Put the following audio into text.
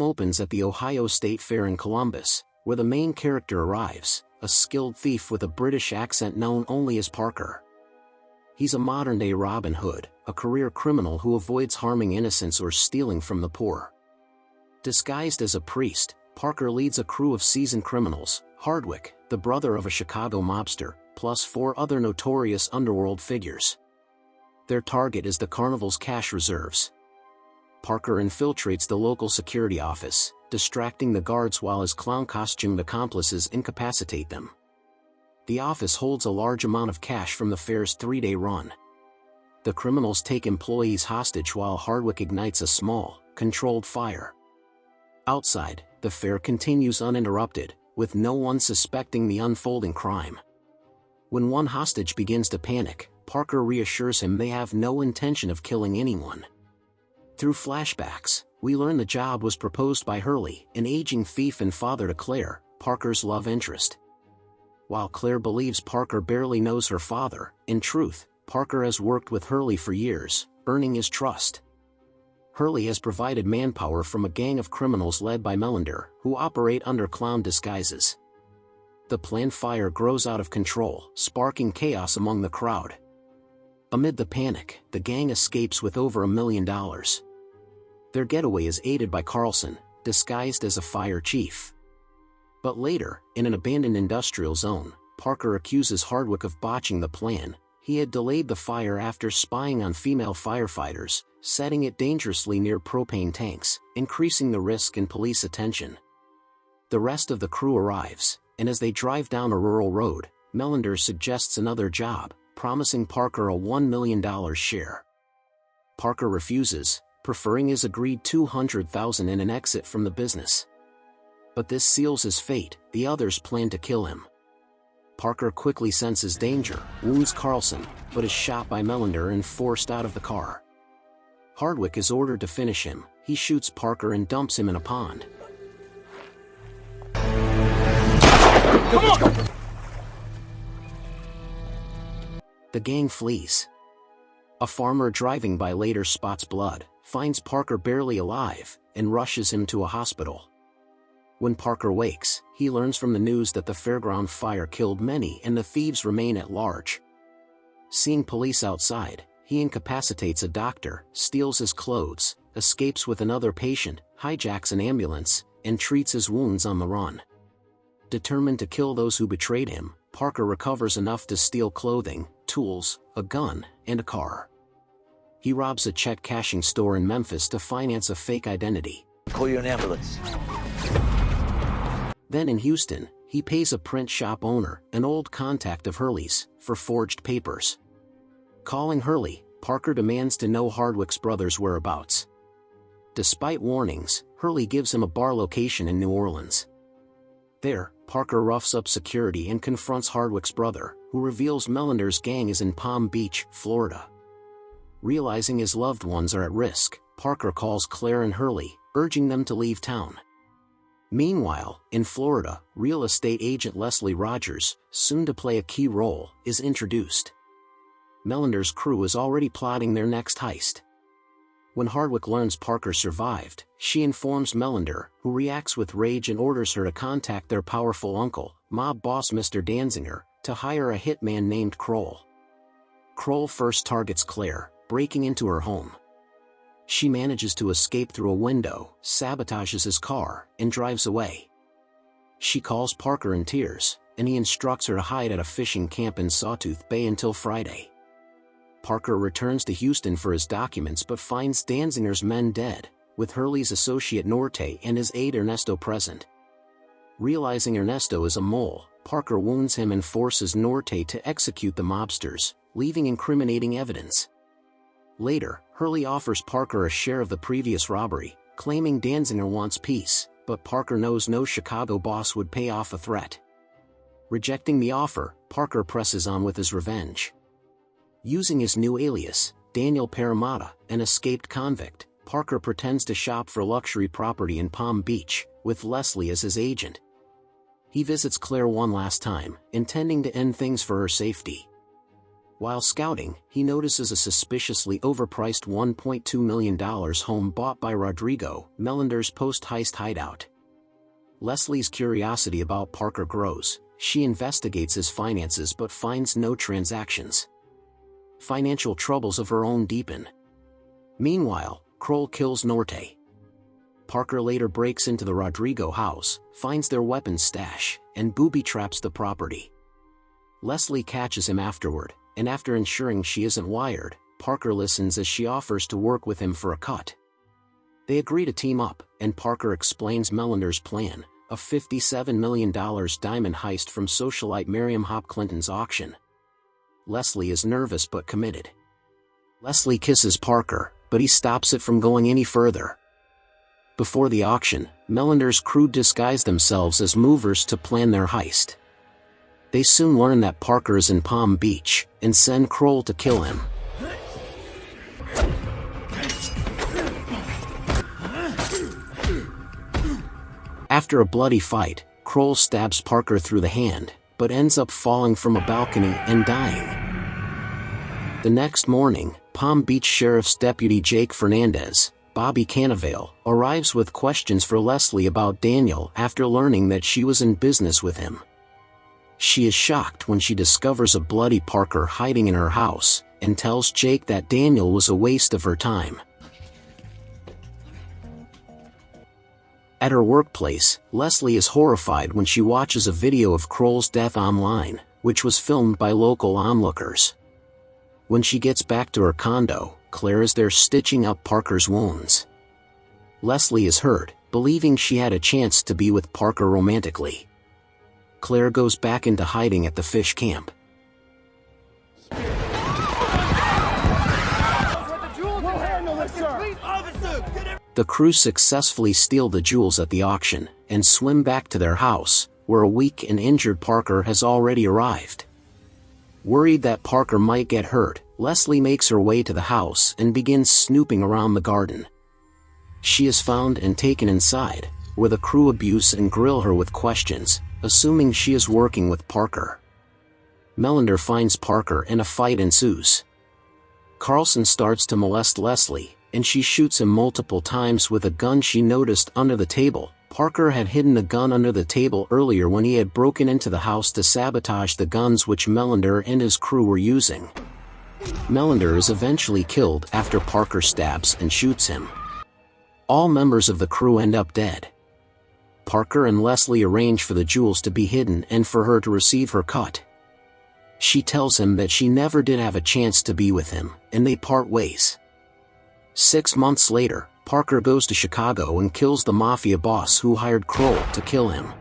opens at the Ohio State Fair in Columbus, where the main character arrives, a skilled thief with a British accent known only as Parker. He's a modern-day Robin Hood, a career criminal who avoids harming innocents or stealing from the poor. Disguised as a priest, Parker leads a crew of seasoned criminals, Hardwick, the brother of a Chicago mobster, plus 4 other notorious underworld figures. Their target is the carnival's cash reserves. Parker infiltrates the local security office, distracting the guards while his clown-costumed accomplices incapacitate them. The office holds a large amount of cash from the fair's 3-day run. The criminals take employees hostage while Hardwick ignites a small, controlled fire. Outside, the fair continues uninterrupted, with no one suspecting the unfolding crime. When one hostage begins to panic, Parker reassures him they have no intention of killing anyone. Through flashbacks, we learn the job was proposed by Hurley, an aging thief and father to Claire, Parker's love interest. While Claire believes Parker barely knows her father, in truth, Parker has worked with Hurley for years, earning his trust. Hurley has provided manpower from a gang of criminals led by Melander, who operate under clown disguises. The planned fire grows out of control, sparking chaos among the crowd. Amid the panic, the gang escapes with over $1 million. Their getaway is aided by Carlson, disguised as a fire chief. But later, in an abandoned industrial zone, Parker accuses Hardwick of botching the plan. He had delayed the fire after spying on female firefighters, setting it dangerously near propane tanks, increasing the risk and police attention. The rest of the crew arrives, and as they drive down a rural road, Melander suggests another job, promising Parker a $1 million share. Parker refuses, preferring his agreed $200,000 and an exit from the business. But this seals his fate. The others plan to kill him. Parker quickly senses danger, wounds Carlson, but is shot by Melander and forced out of the car. Hardwick is ordered to finish him. He shoots Parker and dumps him in a pond. Come on! The gang flees. A farmer driving by later spots blood, finds Parker barely alive, and rushes him to a hospital. When Parker wakes, he learns from the news that the fairground fire killed many and the thieves remain at large. Seeing police outside, he incapacitates a doctor, steals his clothes, escapes with another patient, hijacks an ambulance, and treats his wounds on the run. Determined to kill those who betrayed him, Parker recovers enough to steal clothing, tools, a gun, and a car. He robs a check-cashing store in Memphis to finance a fake identity. Call you an ambulance. Then in Houston, he pays a print shop owner, an old contact of Hurley's, for forged papers. Calling Hurley, Parker demands to know Hardwick's brother's whereabouts. Despite warnings, Hurley gives him a bar location in New Orleans. There, Parker roughs up security and confronts Hardwick's brother, who reveals Melander's gang is in Palm Beach, Florida. Realizing his loved ones are at risk, Parker calls Claire and Hurley, urging them to leave town. Meanwhile, in Florida, real estate agent Leslie Rogers, soon to play a key role, is introduced. Melander's crew is already plotting their next heist. When Hardwick learns Parker survived, she informs Melander, who reacts with rage and orders her to contact their powerful uncle, mob boss Mr. Danziger, to hire a hitman named Kroll. Kroll first targets Claire, breaking into her home. She manages to escape through a window, sabotages his car, and drives away. She calls Parker in tears, and he instructs her to hide at a fishing camp in Sawtooth Bay until Friday. Parker returns to Houston for his documents but finds Danziger's men dead, with Hurley's associate Norte and his aide Ernesto present. Realizing Ernesto is a mole, Parker wounds him and forces Norte to execute the mobsters, leaving incriminating evidence. Later, Hurley offers Parker a share of the previous robbery, claiming Danziger wants peace, but Parker knows no Chicago boss would pay off a threat. Rejecting the offer, Parker presses on with his revenge. Using his new alias, Daniel Parmitt, an escaped convict, Parker pretends to shop for luxury property in Palm Beach, with Leslie as his agent. He visits Claire one last time, intending to end things for her safety. While scouting, he notices a suspiciously overpriced $1.2 million home bought by Rodrigo, Melinder's post-heist hideout. Leslie's curiosity about Parker grows. She investigates his finances but finds no transactions. Financial troubles of her own deepen. Meanwhile, Kroll kills Norte. Parker later breaks into the Rodrigo house, finds their weapons stash, and booby-traps the property. Leslie catches him afterward, and after ensuring she isn't wired, Parker listens as she offers to work with him for a cut. They agree to team up, and Parker explains Melinder's plan, a $57 million diamond heist from socialite Miriam Hop Clinton's auction. Leslie is nervous but committed. Leslie kisses Parker, but he stops it from going any further. Before the auction, Melinder's crew disguise themselves as movers to plan their heist. They soon learn that Parker is in Palm Beach, and send Kroll to kill him. After a bloody fight, Kroll stabs Parker through the hand, but ends up falling from a balcony and dying. The next morning, Palm Beach Sheriff's Deputy Jake Fernandez, Bobby Cannavale, arrives with questions for Leslie about Daniel after learning that she was in business with him. She is shocked when she discovers a bloody Parker hiding in her house, and tells Jake that Daniel was a waste of her time. At her workplace, Leslie is horrified when she watches a video of Kroll's death online, which was filmed by local onlookers. When she gets back to her condo, Claire is there stitching up Parker's wounds. Leslie is hurt, believing she had a chance to be with Parker romantically. Claire goes back into hiding at the fish camp. The crew successfully steal the jewels at the auction, and swim back to their house, where a weak and injured Parker has already arrived. Worried that Parker might get hurt, Leslie makes her way to the house and begins snooping around the garden. She is found and taken inside, where the crew abuse and grill her with questions, assuming she is working with Parker. Melinder finds Parker and a fight ensues. Carlson starts to molest Leslie, and she shoots him multiple times with a gun she noticed under the table. Parker had hidden the gun under the table earlier when he had broken into the house to sabotage the guns which Melinder and his crew were using. Melinder is eventually killed after Parker stabs and shoots him. All members of the crew end up dead. Parker and Leslie arrange for the jewels to be hidden and for her to receive her cut. She tells him that she never did have a chance to be with him, and they part ways. 6 months later, Parker goes to Chicago and kills the mafia boss who hired Kroll to kill him.